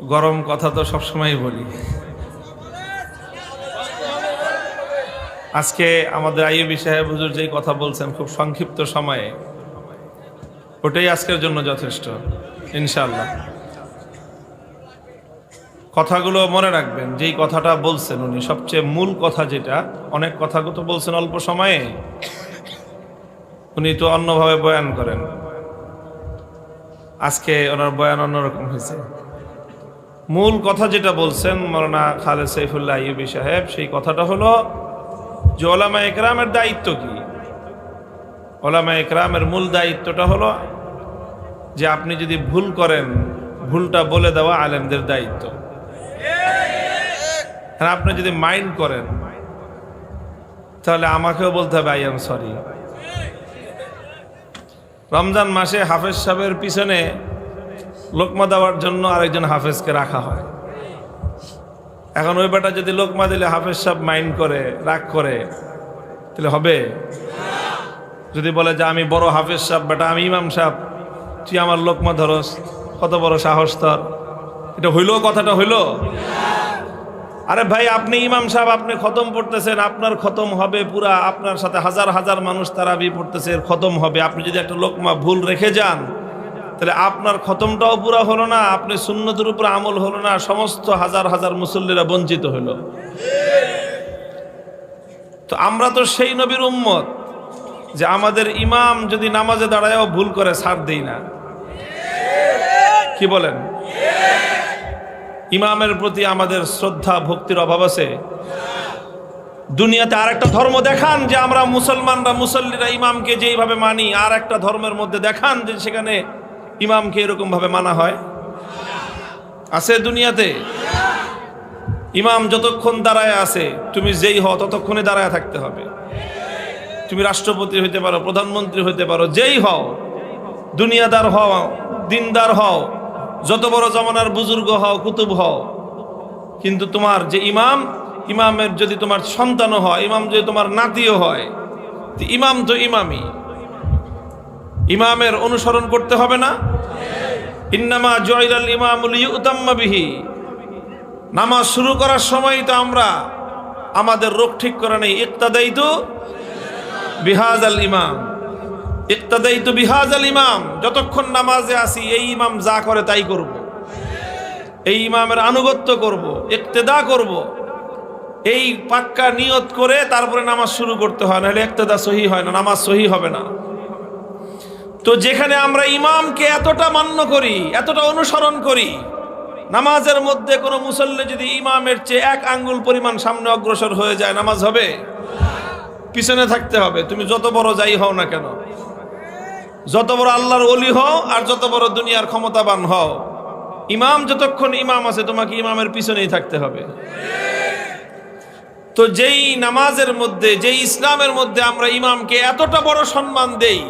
গরম কথা তো সবসময় বলি। আজকে আমাদের আইয়ুবী সাহেব হুজুর যেই কথা বলছেন খুব সংক্ষিপ্ত সময়ে, ওটাই আজকের জন্য যথেষ্ট ইনশাআল্লাহ। কথাগুলো মনে রাখবেন, যেই কথাটা বলছেন উনি সবচেয়ে মূল কথা, যেটা অনেক কথা তো বলছেন অল্প সময়ে, উনি তো অন্যভাবে বয়ান করেন, আজকে ওনার বয়ান অন্যরকম হয়েছে। মূল কথা যেটা বলছেন মাওলানা খালেদ সাইফুল্লাহ আইয়ুবী সাহেব, সেই কথাটা হলো যে ওলামায়ে কেরামের দায়িত্ব কি। ওলামায়ে কেরামের মূল দায়িত্বটা হলো যে আপনি যদি ভুল করেন, ভুলটা বলে দেওয়া আলেমদের দায়িত্ব। আর আপনি যদি মাইন্ড করেন তাহলে আমাকেও বলতে হবে আই এম সরি। রমজান মাসে হাফেজ সাহেবের পিছনে লোকমা দেওয়ার জন্য আরেকজন হাফেজকে রাখা হয়। এখন ওই বেটা যদি লোকমা দিলে হাফেজ সাহেব মাইন্ড করে, রাগ করে, তাহলে হবে? যদি বলে যে আমি বড় হাফেজ সাহেব, বেটা আমি ইমাম সাহেব, তুই আমার লোকমা ধরস, কত বড় সাহস তোর, এটা হইল? কথাটা হইল? আরে ভাই, আপনি ইমাম সাহেব, আপনি খতম পড়তেছেন, আপনার খতম হবে পুরা, আপনার সাথে হাজার হাজার মানুষ তারাবি পড়তেছে, এর খতম হবে। আপনি যদি একটা লোকমা ভুল রেখে যান তাহলে আপনার খতমটাও পুরা হলো না, আপনি সুন্নতের উপর আমল হলো না, সমস্ত হাজার হাজার মুসল্লিরা বঞ্চিত হইল। তো আমরা তো সেই নবীর উম্মত যে আমাদের ইমাম যদি নামাজে দাঁড়ায়ও ভুল করে ছাড় দেই না। কি বলেন? ইমামের প্রতি আমাদের শ্রদ্ধা ভক্তির অভাব আছে? দুনিয়াতে আর একটা ধর্ম দেখান যে আমরা মুসলমানরা, মুসল্লিরা ইমামকে যেইভাবে মানি, আর একটা ধর্মের মধ্যে দেখান যে সেখানে ইমামকে এরকম ভাবে মানা হয়? আছে দুনিয়াতে? ইমাম যতক্ষণ দাঁড়ায় আছে, তুমি যেই হও ততক্ষণে দাঁড়ায় থাকতে হবে। তুমি রাষ্ট্রপতি হইতে পারো, প্রধানমন্ত্রী হইতে পারো, যেই হও, দুনিয়াদার হও, দিনদার হও, যত বড় জমানার বুজুর্গ হও, কুতুব হও, কিন্তু তোমার যে ইমাম, ইমামের যদি তোমার সন্তানও হয়, ইমাম যদি তোমার নাতিও হয়, ইমাম তো ইমামই, ইমামের অনুসরণ করতে হবে না? ইন্নামা জুইলাল ইমামু লিইউতাম্মা বিহি। নামাজ শুরু করার সময় তো আমরা আমাদের রোগ ঠিক করে নেই, ইক্তাদাইতু বিহাজাল ইমাম, ইক্তাদাইতু বিহাজাল ইমাম। যতক্ষণ নামাজে আসি এই ইমাম যা করে তাই করব, এই ইমামের আনুগত্য করব, ইক্তেদা করব, এই পাক্কা নিয়ত করে তারপরে নামাজ শুরু করতে হয়, নাহলে ইক্তেদা সহি হয় না, নামাজ সহি হবে না। তো যেখানে আমরা ইমামকে এতটা মান্য করি, এতটা অনুসরণ করি, নামাজের মধ্যে কোনো মুসল্লি যদি ইমামের চেয়ে এক আঙ্গুল পরিমাণ সামনে অগ্রসর হয়ে যায়, নামাজ হবে? পিছনে থাকতে হবে। তুমি যত বড় যাই হও না কেন, যত বড় আল্লাহর ওলি হও আর যত বড় দুনিয়ার ক্ষমতাবান হও, ইমাম যতক্ষণ ইমাম আছে তোমাকে ইমামের পিছনেই থাকতে হবে। তো যেই নামাজের মধ্যে, যেই ইসলামের মধ্যে আমরা ইমামকে এতটা বড় সম্মান দেই,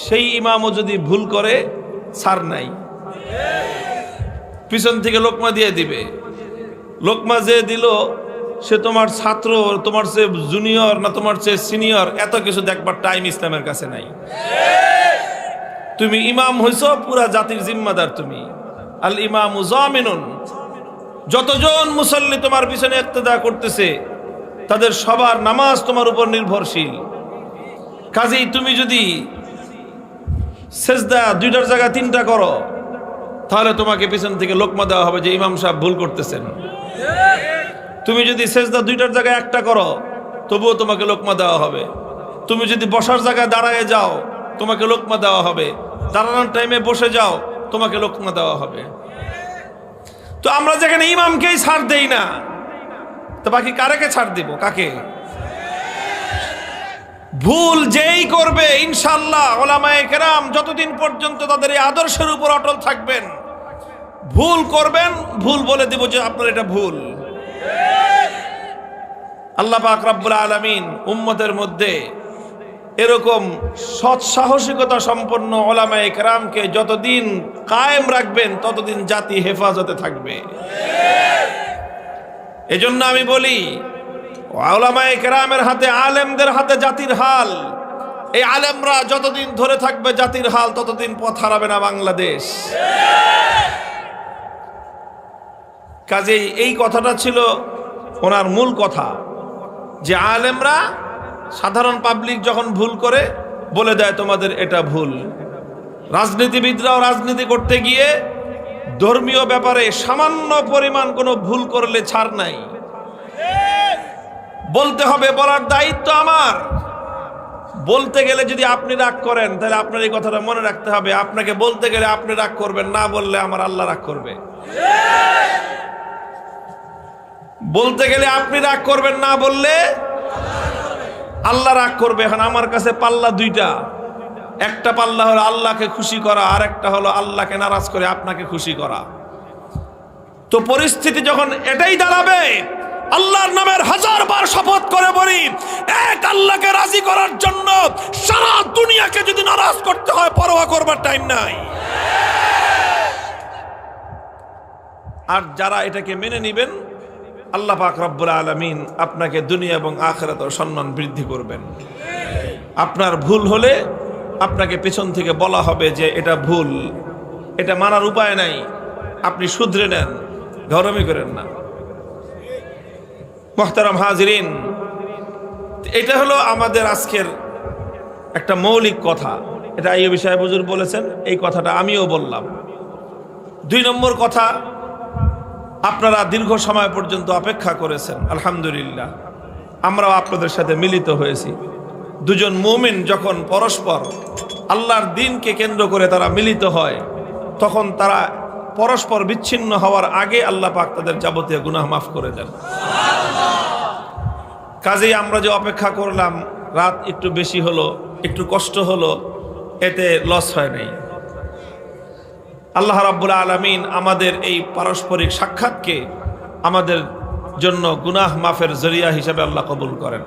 সেই ইমামও যদি ভুল করে ছাড় নাই, পিছন থেকে লোকমা দিয়ে দিবে। লোকমা যে দিল সে তোমার ছাত্র, তোমার চেয়ে জুনিয়র না তোমার চেয়ে সিনিয়র, এত কিছু দেখবার টাইম ইসলামের কাছে নাই। তুমি ইমাম হইছো, পুরা জাতির জিম্মাদার তুমি। আল ইমামু জামিনুন। যতজন মুসল্লি তোমার পিছনে ইক্তেদা করতেছে তাদের সবার নামাজ তোমার উপর নির্ভরশীল। কাজেই তুমি যদি সেজদা দুইটার জায়গায় তিনটা করো, তাহলে তোমাকে পিছন থেকে লোকমা দেওয়া হবে যে ইমাম সাহেব ভুল করতেছেন। তুমি যদি সেজদা দুইটার জায়গায় একটা করো, তবুও তোমাকে লোকমা দেওয়া হবে। তুমি যদি বসার জায়গায় দাঁড়ায় যাও, তোমাকে লোকমা দেওয়া হবে। দাঁড়ানোর টাইমে বসে যাও, তোমাকে লোকমা দেওয়া হবে। তো আমরা যেখানে ইমামকেই ছাড় দেই না, তো বাকি কারাকে ছাড় দিব? কাকে? ভুল যেই করবে ইনশাআল্লাহ ওলামায়ে কেরাম যতদিন পর্যন্ত তাদের এই আদর্শের উপর অটল থাকবেন, ভুল করবেন, ভুল বলে দিব যে আপনার এটা ভুল। আল্লাহ পাক রব্বুল আলামিন উম্মতের মধ্যে এরকম সৎ সাহসিকতা সম্পন্ন ওলামায়ে কেরামকে যতদিন কায়েম রাখবেন, ততদিন জাতি হেফাজতে থাকবে। এজন্য আমি বলি, ওলামায়ে কেরামের হাতে, আলেমদের হাতে জাতির হাল। এই আলেমরা যতদিন ধরে থাকবে জাতির হাল, ততদিন পথ হারাবে না বাংলাদেশ। কাজেই এই কথাটা ছিল ওনার মূল কথা, যে আলেমরা সাধারণ পাবলিক যখন ভুল করে বলে দেয় তোমাদের এটা ভুল। রাজনীতিবিদরাও রাজনীতি করতে গিয়ে ধর্মীয় ব্যাপারে সামান্য পরিমাণ কোনো ভুল করলে ছাড় নাই, বলতে হবে, বলার দায়িত্ব আমার। বলতে গেলে যদি আপনি রাগ করেন তাহলে আপনার এই কথাটা মনে রাখতে হবে, আপনাকে বলতে গেলে আপনি রাগ করবেন, না বললে আমার আল্লাহ রাগ করবে। বলতে গেলে আপনি রাগ করবেন, না বললে আল্লাহ রাগ করবে। এখন আমার কাছে পাল্লা দুইটা, একটা পাল্লা হলো আল্লাহকে খুশি করা, আর একটা হলো আল্লাহকে নারাজ করে আপনাকে খুশি করা। তো পরিস্থিতি যখন এটাই দাঁড়াবে, আল্লাহর নামের 1000 বার শপথ করে বলি, এক আল্লাহকে রাজি করার জন্য সারা দুনিয়াকে যদি নারাজ করতে হয়, পরোয়া করবার টাইম নাই। আর যারা এটাকে মেনে নেবেন, আল্লাহ পাক রব্বুল আলামিন আপনাকে দুনিয়া এবং আখিরাতেও সম্মান বৃদ্ধি করবেন। আপনার ভুল হলে আপনাকে পেছন থেকে বলা হবে যে এটা ভুল, এটা মানার উপায় নাই, আপনি শুধরে নেন, গরমই করেন না। মুহতারাম হাজিরিন, এটা হলো আমাদের আজকের একটা মৌলিক কথা। এটা এই বিষয়ে হুজুর বলেছেন, এই কথাটা আমিও বললাম। 2 নম্বর কথা, আপনারা দীর্ঘ সময় পর্যন্ত অপেক্ষা করেছেন, আলহামদুলিল্লাহ। আমরাও আপনাদের সাথে মিলিত হয়েছি। দুজন মুমিন যখন পরস্পর আল্লাহর দ্বীনকে কেন্দ্র করে তারা মিলিত হয়, তখন তারা পরস্পর বিচ্ছিন্ন হওয়ার আগে আল্লাহ পাক তাদের যাবতীয় গুনাহ মাফ করে দেন। কাজেই আমরা যে অপেক্ষা করলাম, রাত একটু বেশি হলো, একটু কষ্ট হলো, এতে লস হয় নাই। আল্লাহ রাব্বুল আলামিন আমাদের এই পারস্পরিক সাক্ষাৎকে আমাদের জন্য গুনাহ মাফের জরিয়া হিসাবে আল্লাহ কবুল করেন।